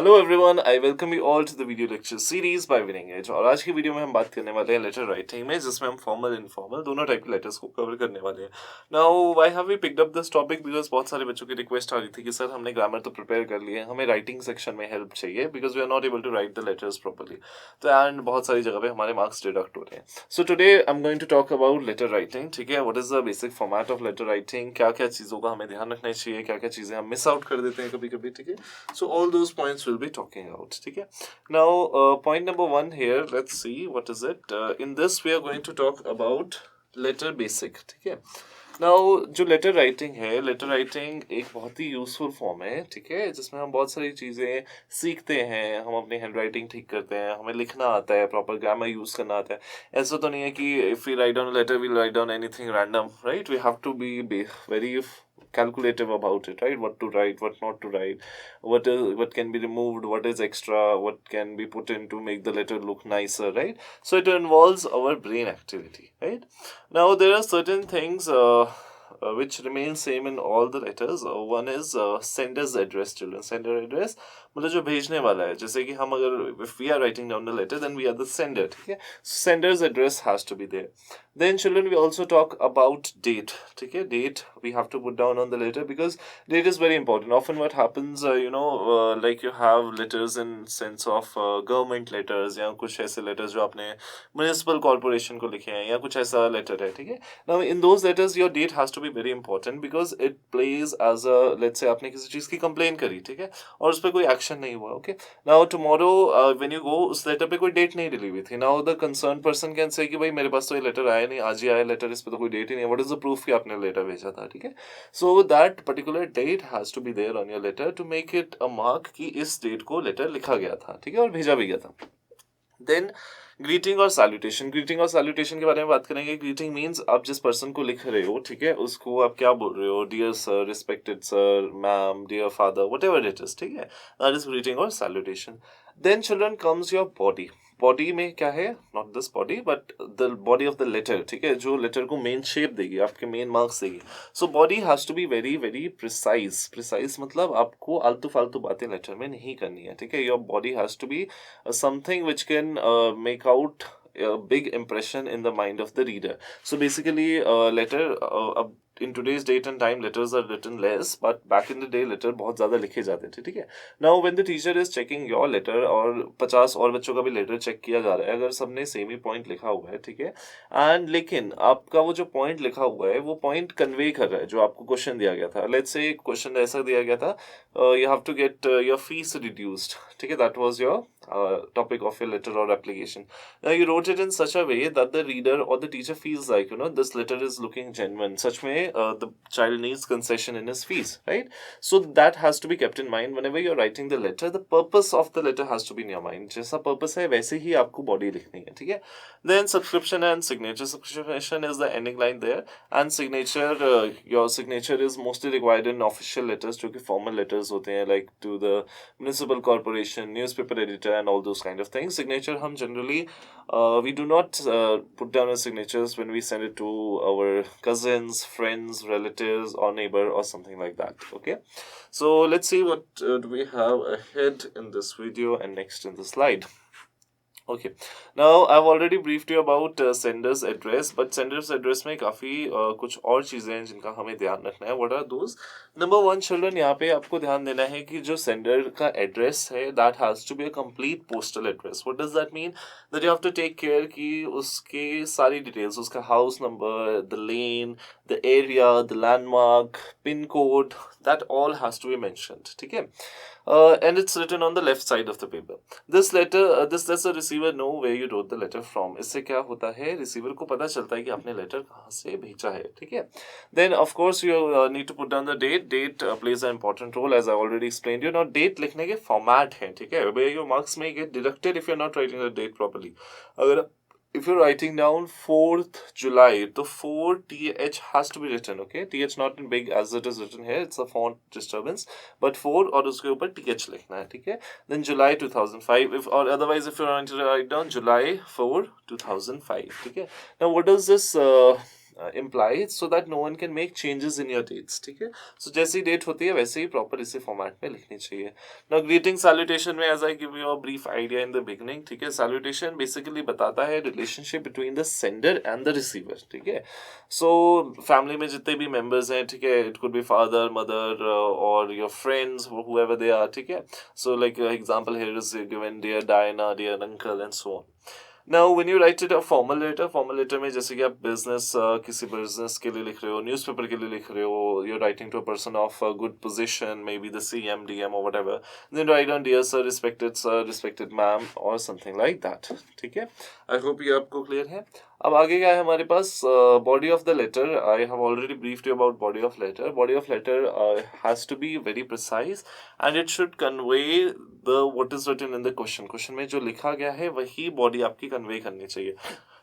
Hello everyone, I welcome you all to the video lecture series by Winning Edge. और आज की video में हम बात करने वाले हैं लेटर राइटिंग में, जिसमें हम फॉर्मल इनफॉर्मल दोनों टाइप के लेटर्स को कवर करने वाले हैं। Now why have we picked up this topic? Because बहुत सारे बच्चों की रिक्वेस्ट आ रही थी कि सर हमने ग्रामर तो प्रिपेयर कर लिए, हमें राइटिंग सेक्शन में हेल्प चाहिए because we are not able to write the letters properly. तो एंड बहुत सारी जगह पे हमारे मार्क्स डिडक्ट हो रहे हैं। So today I am going to talk about letter writing. ठीक है, what is the basic format of letter writing, क्या क्या चीज़ों का हमें ध्यान रखना चाहिए, क्या क्या चीज़ें हम मिस आउट कर देते हैं कभी कभी। ठीक है, so all those points will be talking out. ठीक है, now point number one here, let's see what is it. In this we are going to talk about letter basic. ठीक है, now जो लेटर राइटिंग है, letter writing एक बहुत ही useful form है। ठीक है, जिसमें हम बहुत सारी चीज़ें सीखते हैं, हम अपनी हैंड राइटिंग ठीक करते हैं, हमें लिखना आता है, प्रॉपर ग्रामर यूज करना आता है। ऐसा तो नहीं है कि if we write down letter we write down anything random, right? We have to be very calculative about it, right? What to write, what not to write, what can be removed, what is extra, what can be put in to make the letter look nicer, right? So it involves our brain activity, right? Now there are certain things which remain same in all the letters. One is sender's address, children. Sender address मतलब जो भेजने वाला है, जैसे कि हम अगर if we are writing down the letter then we are the sender. ठीक है, sender's address has to be there. Then children, we also talk about date. ठीक है, date we have to put down on the letter because date is very important. Often what happens, like you have letters in sense of government letters या कुछ ऐसे letters जो आपने municipal corporation को लिखे हैं या कुछ ऐसा letter है। ठीक है, now in those letters your date has to be very important because it plays as a, let's say आपने किसी चीज़ की complaint करी, ठीक है, और उस पर कोई action नहीं हुआ। Okay, now tomorrow when you go, उस letter पे कोई date नहीं डली हुई थी। Now the concerned person can say कि भाई मेरे पास तो ये letter आया नहीं, आज ही आया लेटर, इस पे तो कोई डेट ही नहीं है। व्हाट इज द प्रूफ कि आपने लेटर भेजा था? ठीक है, so that particular date has to be there on your letter to make it a mark कि इस डेट को लेटर लिखा गया था। ठीक है, और भेजा भी गया था। देन ग्रीटिंग और सैल्यूटेशन। ग्रीटिंग और सैल्यूटेशन के बारे में बात करेंगे। ग्रीटिंग मीन्स आप जिस पर्सन को लिख रहे हो, ठीक है, उसको आप क्या बोल रहे हो? Dear sir, respected sir, ma'am, dear father, whatever it is. ठीक है, दैट इज ग्रीटिंग और salutation. Then children comes your body. Body में क्या है? Not this body but the body of the letter. ठीक है, जो लेटर को मेन शेप देगी, आपके मेन मार्क्स देगी। So body has to be very very precise. Precise मतलब आपको आलतू फालतू बातें लेटर में नहीं करनी है। ठीक है, your body has to be something which can make out a big impression in the mind of the reader. So basically in today's date and time letters are written less, but back in the day letter बहुत ज़्यादा लिखे जाते थे। ठीक है, now when the teacher is checking your letter और 50 और बच्चों का भी लेटर चेक किया जा रहा है, अगर सबने सेम ही पॉइंट लिखा हुआ है, ठीक है, एंड लेकिन आपका वो जो पॉइंट लिखा हुआ है वो पॉइंट कन्वे कर रहा है जो आपको क्वेश्चन दिया गया था। लेट्स से क्वेश्चन ऐसा दिया गया था, you have to get your fees reduced. ठीक है, that was your topic of your letter or application. Now you wrote it in such a way that the reader or the teacher feels like, this letter is looking genuine. Such way the child needs concession in his fees, right? So that has to be kept in mind whenever you're writing the letter. The purpose of the letter has to be in your mind. जैसा purpose है वैसे ही आपको body लिखनी है। ठीक है, then subscription and signature. Subscription is the ending line there, and signature, your signature is mostly required in official letters जो कि formal letters होते हैं, like to the municipal corporation, newspaper editor and all those kind of things. Signature hum generally we do not put down our signatures when we send it to our cousins, friends, relatives or neighbor or something like that. Okay, so let's see what do we have ahead in this video and next in the slide. Okay, now I've already briefed you about sender's address, but sender's address में काफ़ी कुछ और चीज़ें हैं जिनका हमें ध्यान रखना है। What are those? Number one, children, यहाँ पे आपको ध्यान देना है कि जो sender का address है, that has to be a complete postal address. What does that mean? That you have to take care कि उसके सारी details, उसका house number, the lane, the area, the landmark, pin code, that all has to be mentioned. ठीक है, and it's written on the left side of the paper. This letter, this lets the receiver know where you wrote the letter from. इससे क्या होता है, receiver को पता चलता है कि आपने लेटर कहाँ से भेजा है। ठीक है, then of course you need to put down the date. Date plays an important role as I already explained you. Now date लिखने के format हैं, ठीक है, where your marks may get deducted if you're not writing the date properly. अगर if you're writing down 4th July, तो 4th has to be written. Okay, th not in big as it is written here, it's a font disturbance, but 4 और उसके ऊपर th लिखना है। ठीक है, then July 2005, if or otherwise if you're going to write down July 4 2005. ठीक है, now what does this implied so that no one can make changes in your dates. ठीक है, so जैसी डेट होती है वैसे ही प्रॉपर इसी फॉर्मेट में लिखनी चाहिए. Now greeting salutation में as I give you a brief idea in the beginning, ठीक है, salutation basically बताता है relationship between the sender and the receiver. ठीक है, so family में जितने भी members हैं, ठीक है, it could be father, mother, or your friends, whoever they are. ठीक है, so like example here is given, dear Diana, dear uncle, and so on. Now when you write it a formal letter में जैसे कि आप किसी business के लिए लिख रहे हो, newspaper के लिए लिख रहे हो, you're writing to a person of a good position, maybe the CM, DM or whatever, then write down dear sir, respected ma'am or something like that. ठीक है, I hope ये आपको clear है. अब आगे क्या है हमारे पास, body of the letter. I have already briefed you about body of letter. Body of letter has to be very precise and it should convey the what is written in the question. Question में जो लिखा गया है वही body आपकी convey करनी चाहिए.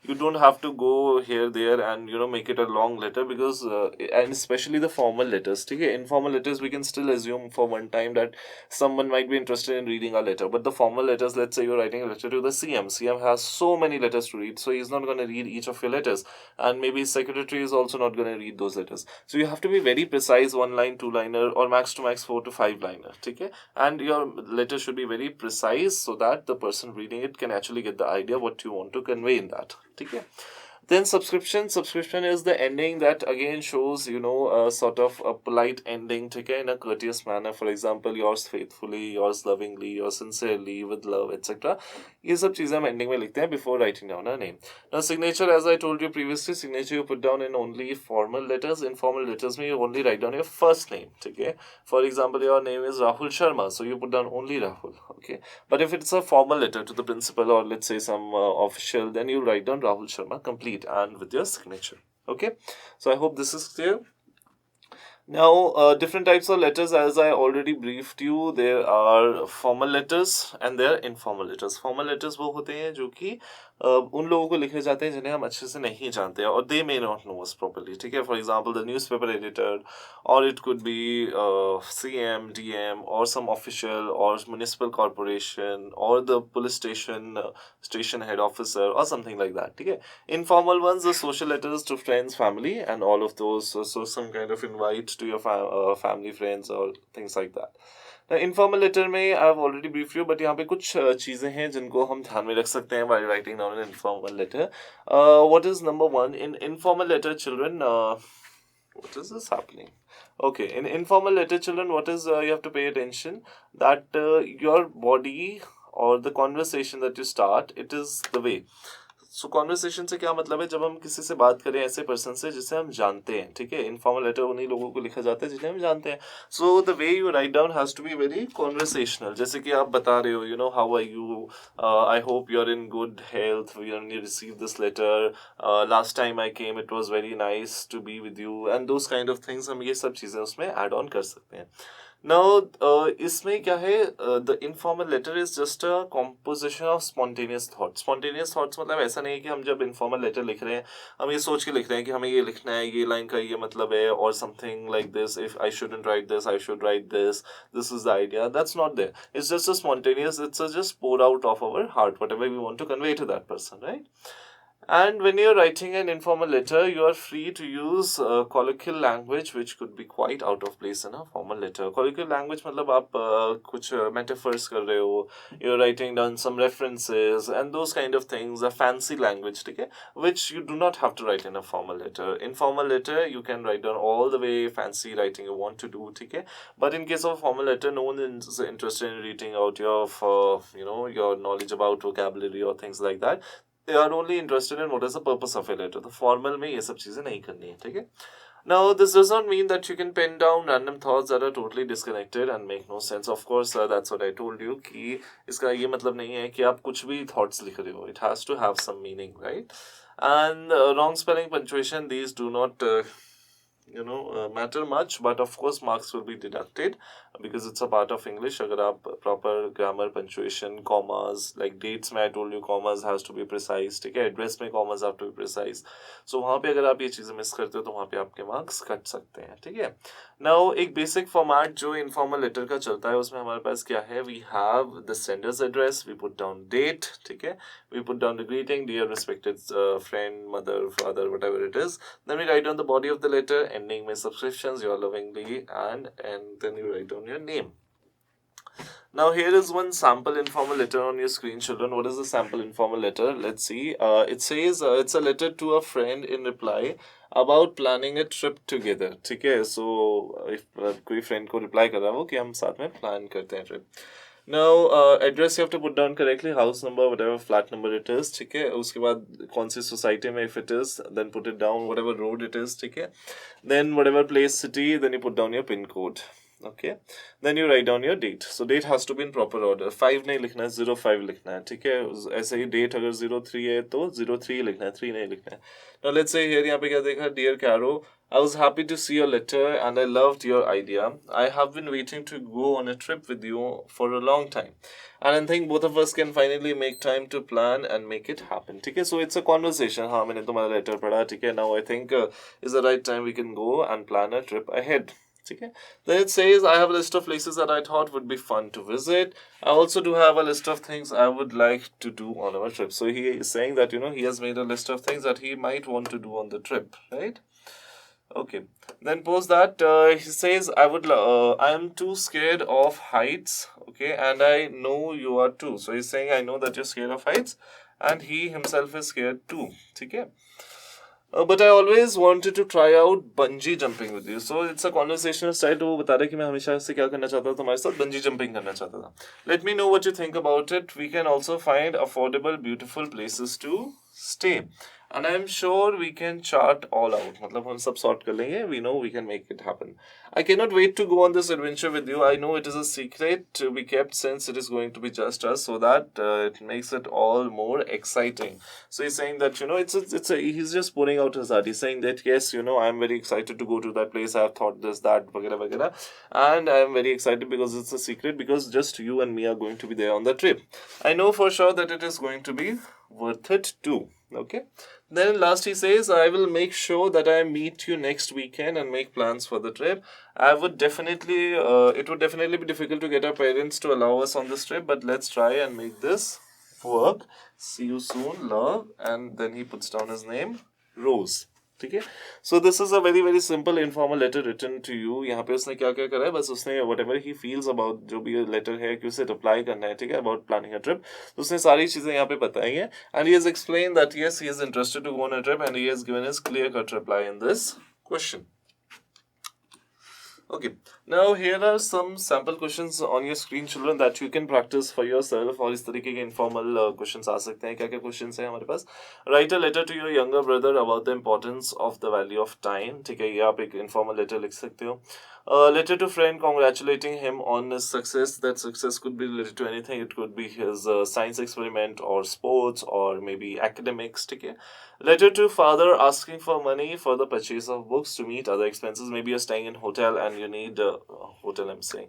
You don't have to go here, there and make it a long letter because and especially the formal letters. ठीक है, informal letters we can still assume for one time that someone might be interested in reading our letter, but the formal letters, let's say you're writing a letter to the CM. CM has so many letters to read, so he's not going to read each of your letters, and maybe his secretary is also not going to read those letters. So you have to be very precise, one line, two liner, or max to max 4 to 5 liner. ठीक है, and your letter should be very precise so that the person reading it can actually get the idea what you want to convey in that. ठीक है, then subscription is the ending that again shows a sort of a polite ending, ठीक है, in a courteous manner. For example, yours faithfully, yours lovingly, yours sincerely, with love, etc. ये सब चीजें हम ending में लिखते हैं before writing down a name. Now signature, as I told you previously, signature you put down in only formal letters. Informal letters में you only write down your first name. ठीक है, for example, your name is Rahul Sharma, so you put down only Rahul. Okay, but if it's a formal letter to the principal or let's say some official, then you write down Rahul Sharma complete and with your signature. Okay, so I hope this is clear. Now different types of letters, as I already briefed you. There are formal letters and there are informal letters. Formal letters वो होते हैं जो कि उन लोगों को लिखे जाते हैं जिन्हें हम अच्छे से नहीं जानते हैं, और they may not know us properly. ठीक है, for example the newspaper editor, or it could be CM, DM, or some official or municipal corporation, or the police station station head officer or something like that. ठीक है, informal ones, the social letters to friends, family and all of those, so some kind of invite to your family, friends or things like that. Now, informal letter में I have already briefed you, but यहाँ पे कुछ चीज़ें हैं जिनको हम ध्यान में रख सकते हैं while writing down an informal letter. What is number one in informal letter, children? What is this happening? Okay, in informal letter, children, what is you have to pay attention that your body or the conversation that you start, it is the way. So conversation से क्या मतलब है, जब हम किसी से बात करें ऐसे पर्सन से जिसे हम जानते हैं. ठीक है, इनफॉर्मल लेटर उन्हीं लोगों को लिखा जाता है जिन्हें हम जानते हैं. So the way you write down has to be very conversational. जैसे कि आप बता रहे हो, how are you, I hope you are in good health, you receive this letter, last time I came it was very nice to be with you, and those kind of things. हम ये सब चीज़ें उसमें add on कर सकते हैं. Now, इसमें क्या है, the informal letter is just a composition of spontaneous thoughts. Spontaneous thoughts मतलब ऐसा नहीं है कि हम जब informal letter लिख रहे हैं हम ये सोच के लिख रहे हैं कि हमें ये लिखना है, ये लाइन का ये मतलब है, or something like this. If I shouldn't write this, I should write this. This is the idea. That's not there. It's just a spontaneous. It's a just pour out of our heart, whatever we want to convey to that person, right? And when you're writing an informal letter, you are free to use colloquial language, which could be quite out of place in a formal letter. Colloquial language मतलब आप कुछ metaphors कर रहे हो, you're writing down some references and those kind of things, a fancy language, ठीक है, which you do not have to write in a formal letter. In formal letter, you can write down all the way fancy writing you want to do, ठीक है, but in case of formal letter, no one is interested in reading out your your knowledge about vocabulary or things like that. They are only interested in what is the purpose of a letter. The formal में ये सब चीजें नहीं करनी है, ठीक है. Now, this does not mean that you can pen down random thoughts that are totally disconnected and make no sense. Of course, that's what I told you कि इसका ये मतलब नहीं है कि आप कुछ भी thoughts लिख रहे हो. It has to have some meaning, right? And wrong spelling, punctuation, these do not matter much, but of course marks will be deducted because it's a part of English. अगर आप proper grammar, punctuation, commas, like dates में I told you commas has to be precise, ठीक है, address में commas have to be precise. So वहाँ पे अगर आप ये चीज़ें मिस करते हो तो वहाँ पे आपके marks कट सकते हैं, ठीक है. Now एक basic format जो informal letter का चलता है उसमें हमारे पास क्या है? We have the sender's address, we put down date, ठीक है, we put down the greeting, dear respected friend, mother, father, whatever it is. Then we write down the body of the letter, ending with subscriptions, your lovingly, and then you write down your name. Now here is one sample informal letter on your screen, children. What is the sample informal letter? Let's see. It says it's a letter to a friend in reply about planning a trip together. ठीक है, so if कोई friend को reply कर रहा हो कि हम साथ में plan करते हैं trip. Now address you have to put down correctly, house number, whatever flat number it is, ठीक है. उसके बाद कौन सी society में if it is, then put it down, whatever road it is, ठीक है. Then whatever place, city, then you put down your pin code. Okay, then you write down your date. So date has to be in proper order. 5 नहीं लिखना है, 05 लिखना है, ठीक है. ऐसे ही date अगर 03 है तो 03 लिखना है, 3 नहीं लिखना है. Now let's say here यहाँ पे क्या देखा? Dear Caro, I was happy to see your letter and I loved your idea. I have been waiting to go on a trip with you for a long time. And I think both of us can finally make time to plan and make it happen. ठीक है, so it's a conversation. हाँ, मैंने तुम्हारा letter पढ़ा, ठीक है. Now I think is the right time we can go and plan a trip ahead. Okay. Then it says, I have a list of places that I thought would be fun to visit. I also do have a list of things I would like to do on our trip. So he is saying that, he has made a list of things that he might want to do on the trip, right? Okay. Then post that, he says, I am too scared of heights, okay, and I know you are too. So he's saying, I know that you're scared of heights, and he himself is scared too, okay? But I always wanted to try out bungee jumping with you. So it's a conversational style. तो वो बता रहा है कि मैं हमेशा से क्या करना चाहता था, तुम्हारे साथ bungee jumping करना चाहता था. Let me know what you think about it. We can also find affordable, beautiful places to stay. And I'm sure we can chart all out. मतलब हम सब sort कर लेंगे. We know we can make it happen. I cannot wait to go on this adventure with you. I know it is a secret to be kept since it is going to be just us, so that it makes it all more exciting. So he's saying that, he's just pouring out his heart. He's saying that, yes, I'm very excited to go to that place. I have thought this, that, vagara, vagara. And I'm very excited because it's a secret, because just you and me are going to be there on the trip. I know for sure that it is going to be worth it too. Okay. Then last he says, I will make sure that I meet you next weekend and make plans for the trip. It would definitely be difficult to get our parents to allow us on this trip, but let's try and make this work. See you soon, love. And then he puts down his name, Rose. ठीक है. So this is a very very simple informal letter written to you. यहाँ पे उसने क्या क्या करा है, बस उसने whatever he feels about जो भी letter है कि उसे reply करना है, ठीक है, about planning a trip, तो उसने सारी चीजें यहाँ पे बताई हैं. And he has explained that yes, he is interested to go on a trip, and he has given his clear cut reply in this question. Okay, now here are some sample questions on your screen, children, that you can practice for yourself. और इस तरीके के informal questions आ सकते हैं. क्या क्या questions हैं हमारे पास? Write a letter to your younger brother about the importance of the value of time. ठीक है, ये आप एक informal letter लिख सकते हो. Letter to friend congratulating him on his success. That success could be related to anything. It could be his science experiment or sports or maybe academics. ठीक है. Letter to father asking for money for the purchase of books to meet other expenses. Maybe you're staying in hotel and you need hotel. I'm saying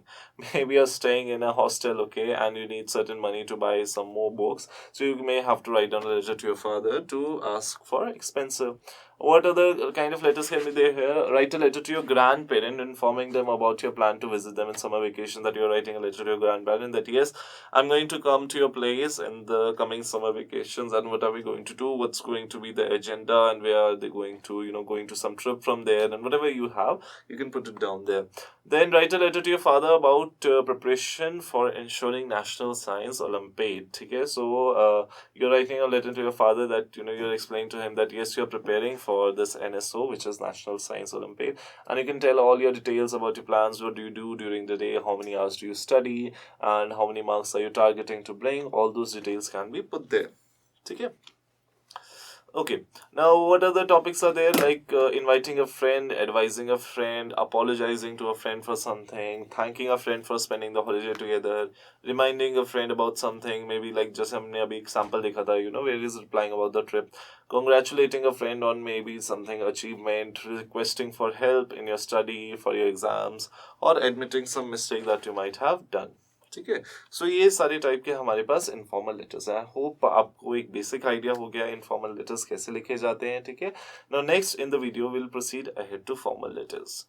maybe you're staying in a hostel, okay, and you need certain money to buy some more books. So you may have to write down a letter to your father to ask for expensive. What other kind of letters can be there here? Write a letter to your grandparent informing them about your plan to visit them in summer vacation. That you're writing a letter to your grandparent that yes, I'm going to come to your place in the coming summer vacations, and what are we going to do? What's going to be the agenda, and where are they going to? Going to some trip from there, and whatever you have, you can put it down there. Then write a letter to your father about preparation for ensuring National Science Olympiad. Okay, so you're writing a letter to your father that you're explaining to him that yes, you're preparing for this NSO, which is National Science Olympiad, and you can tell all your details about your plans. What do you do during the day? How many hours do you study? And how many marks are you targeting to bring? All those details can be put there. Okay. Okay, now what other topics are there, like inviting a friend, advising a friend, apologizing to a friend for something, thanking a friend for spending the holiday together, reminding a friend about something, maybe like जैसे हमने अभी example देखा था, where he's replying about the trip, congratulating a friend on maybe something achievement, requesting for help in your study, for your exams, or admitting some mistake that you might have done. ठीक है, सो ये सारे type के हमारे पास informal letters हैं. Hope आपको एक basic idea हो गया इनफॉर्मल लेटर्स कैसे लिखे जाते हैं. ठीक है, now next in the video will proceed ahead to formal letters.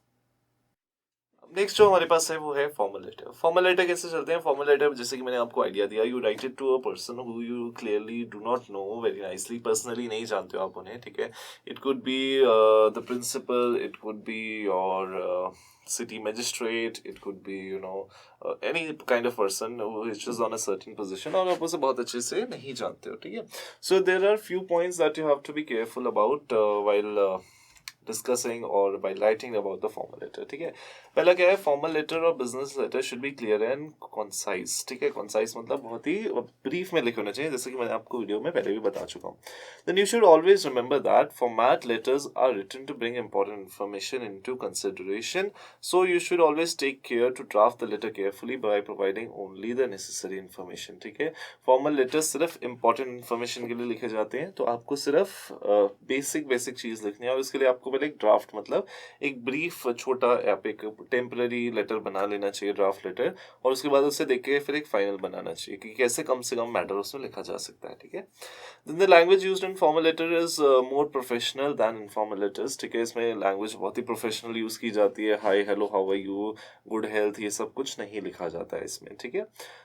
Next जो हमारे पास है वो है फॉर्मल लेटर. फॉर्मल लेटर कैसे चलते हैं? फॉर्मल लेटर जैसे कि मैंने आपको आइडिया दिया, you write it to a person who you clearly do not know very nicely, personally नहीं जानते हो आप उन्हें. ठीक है, it could be the principal, it could be your city magistrate, it could be any kind of person which is on a certain position, और आप उसे बहुत अच्छे से नहीं जानते हो. ठीक है, so there are few points that you have to be careful about while discussing or by writing about the formal letter. ठीक है, पहला क्या है, फॉर्मल लेटर और business letter should be clear and concise. ठीक है, कॉन्साइज मतलब बहुत ही ब्रीफ में लिखे होने चाहिए, जैसे कि मैंने आपको वीडियो में पहले भी बता चुका हूँ. Then you should always remember that format letters are written to bring important information into consideration, so you should always take care to draft the letter carefully by providing only the necessary information. ठीक है, formal letters सिर्फ important information के लिए लिखे जाते हैं, तो आपको सिर्फ बेसिक चीज लिखनी है, और इसके लिए आपको पहले एक ड्राफ्ट मतलब एक ब्रीफ छोटा आप एक टेम्पररी लेटर बना लेना चाहिए, ड्राफ्ट लेटर, और उसके बाद उसे देख के फिर एक फाइनल बनाना चाहिए कि कैसे कम से कम मैटर उसमें लिखा जा सकता है. ठीक है, then the language used in formal letter is more professional than informal letters. ठीक है, इसमें लैंग्वेज बहुत ही प्रोफेशनल यूज की जाती है, hi hello how are you, good health, ये सब कुछ नहीं लिखा जाता है इसमें. ठीक है,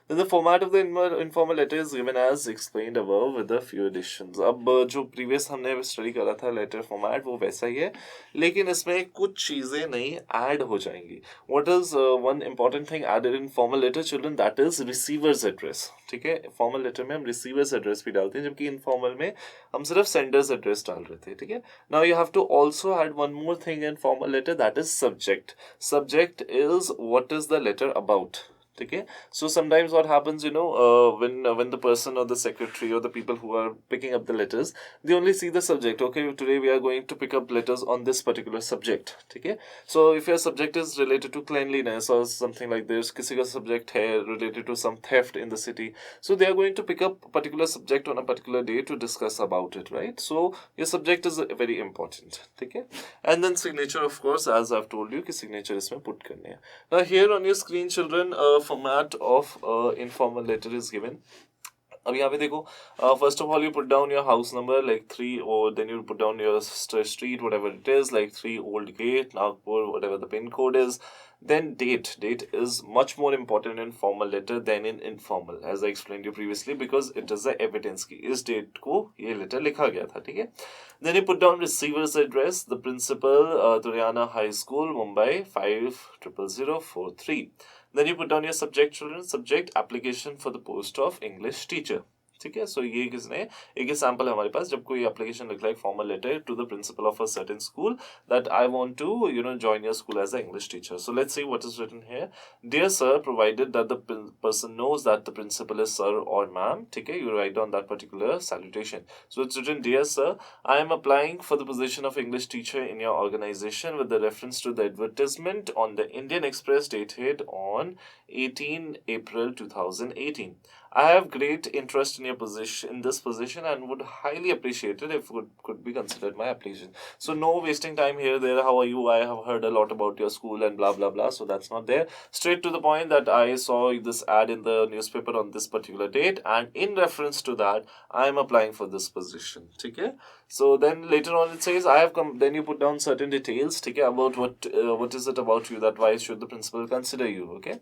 then the format of the informal letter is given as explained above with a few additions. अब जो प्रीवियस हमने स्टडी करा था लेटर फॉर्मेट वो वैसा ही है, लेकिन इसमें कुछ चीजें नई ऐड हो जाएंगी. What is one important thing added in formal letter children, that is receiver's address. ठीक है, फॉर्मल लेटर में हम रिसीवर्स एड्रेस भी डालते हैं, जबकि इनफॉर्मल में हम सिर्फ सेंडर्स एड्रेस डाल रहे थे. ठीक है, now you have to also add one more thing in formal letter, that is subject. Subject is what is the letter about. ठीक है, so sometimes what happens, when the person or the secretary or the people who are picking up the letters, they only see the subject. Okay, today we are going to pick up letters on this particular subject. ठीक है, so if your subject is related to cleanliness or something like this, किसी का subject है related to some theft in the city, so they are going to pick up a particular subject on a particular day to discuss about it, right? So your subject is very important. ठीक है, and then signature, of course, as I've told you कि signature इसमें put करने हैं. Now here on your screen, children, format of informal letter is given. अब यहाँ पे देखो, first of all you put down your house number like 3, or then you put down your street, whatever it is, like 3 Old Gate, Nagpur, whatever the pin code is. Then date is much more important in formal letter than in informal, as I explained you previously, because it is the evidence की इस date को ये letter लिखा गया था. ठीक है, then you put down receiver's address, the principal, Turiana High School, Mumbai 500043. Then you put down your subject, children, subject application for the post of English teacher. ठीक है, सो ये किसने एक एग्जांपल है हमारे पास, जब कोई एप्लीकेशन लिख रहा है formal letter to the principal of a certain school that I want to join your school as a English teacher. So let's see what is written here. Dear sir, provided that the person knows that the principal is sir और ma'am. ठीक है, you write down that particular salutation. So it's written, dear sir, I am applying for the position of English teacher in your organisation with the reference to the advertisement on the Indian Express dated on 18 April 2018. I have great interest in your position, in this position, and would highly appreciate it if it could be considered my application. So no wasting time here, there. How are you? I have heard a lot about your school and blah blah blah. So that's not there. Straight to the point that I saw this ad in the newspaper on this particular date, and in reference to that, I am applying for this position. Okay. So then later on it says I have come. Then you put down certain details. Okay, about what is it about you that why should the principal consider you? Okay.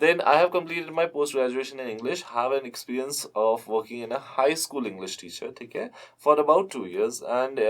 Then I have completed my post graduation in English. Have an experience of working in a high school English teacher, okay, for about 2 years, and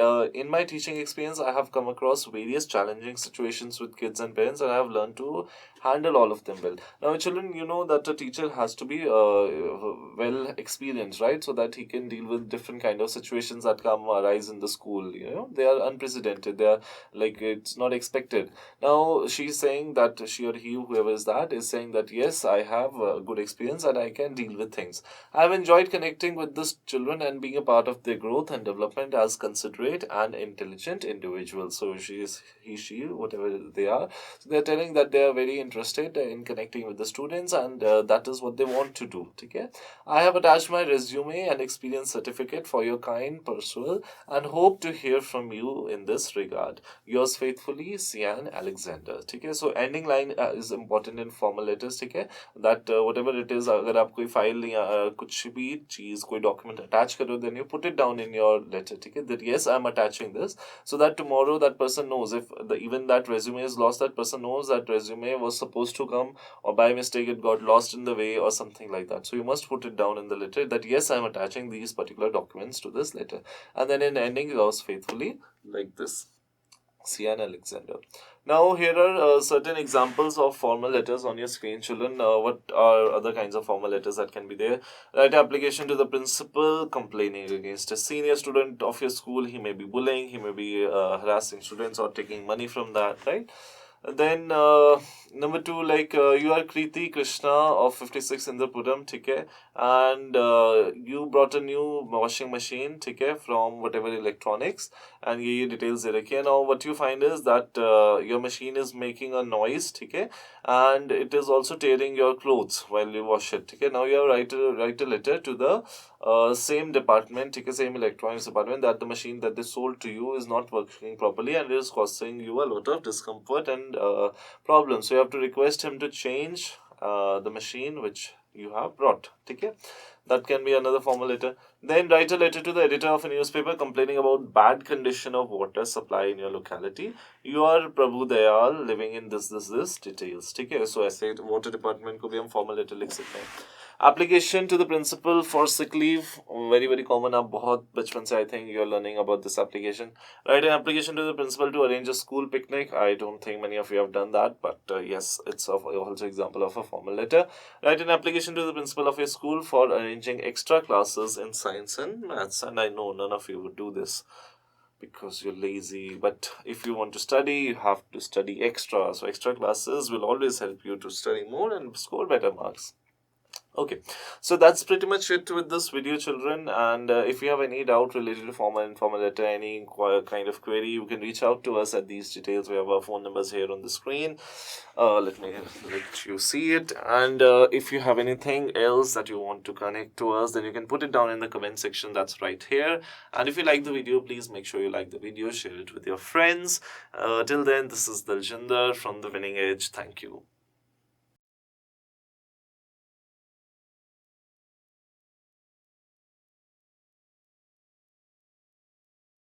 in my teaching experience I have come across various challenging situations with kids and parents, and I have learned to handle all of them well. Now children, you know that a teacher has to be well experienced, right, so that he can deal with different kind of situations that arise in the school. They are unprecedented, they are like, it's not expected. Now she's saying that she or he, whoever is that, is saying that yes, I have a good experience and I can deal with things. I've enjoyed connecting with these children and being a part of their growth and development as considerate and intelligent individuals. So she, whatever they are, so they're telling that they are very interested in connecting with the students, and that is what they want to do. Okay, I have attached my resume and experience certificate for your kind perusal and hope to hear from you in this regard. Yours faithfully, Cyan Alexander. Okay, so ending line is important in formal letters. Okay, that whatever it is, अगर आप कोई file या कुछ भी चीज कोई document attach करो, then you put it down in your letter. Okay, that yes, I'm attaching this, so that tomorrow that person knows, if even that resume is lost, that person knows that resume was supposed to come, or by mistake it got lost in the way or something like that. So you must put it down in the letter that yes, I'm attaching these particular documents to this letter, and then in ending yours faithfully, like this, Cyan Alexander. Now here are certain examples of formal letters on your screen, children. What are other kinds of formal letters that can be there? Write application to the principal complaining against a senior student of your school. He may be bullying, he may be harassing students or taking money from that, right? Then number 2, like you are Kriti Krishna of 56 Indrapuram, okay, and you brought a new washing machine, okay, from whatever electronics, and ye details there. Now what you find is that your machine is making a noise, okay, and it is also tearing your clothes while you wash it. Okay, now you have write a letter to the same department, okay, same electronics department, that the machine that they sold to you is not working properly and it is causing you a lot of discomfort and problems. So you have to request him to change the machine which you have brought. Okay, that can be another formal letter. Then write a letter to the editor of a newspaper complaining about bad condition of water supply in your locality. You are Prabhu Dayal living in this details. Okay, so ऐसे water department को भी हम formal letter लिख सकते हैं. Application to the principal for sick leave, very common. आप बहुत बचपन से I think you are learning about this application. Write an application to the principal to arrange a school picnic. I don't think many of you have done that, but yes, it's also example of a formal letter. Write an application to the principal of your school for arranging extra classes in science and maths. And I know none of you would do this because you're lazy, but if you want to study, you have to study extra. So extra classes will always help you to study more and score better marks. Okay, so that's pretty much it with this video, children. And if you have any doubt related to formal and informal letter, any kind of query, you can reach out to us at these details. We have our phone numbers here on the screen. Let me let you see it. And if you have anything else that you want to connect to us, then you can put it down in the comment section. That's right here. And if you like the video, please make sure you like the video, share it with your friends. Till then, this is Daljinder from The Winning Edge. Thank you.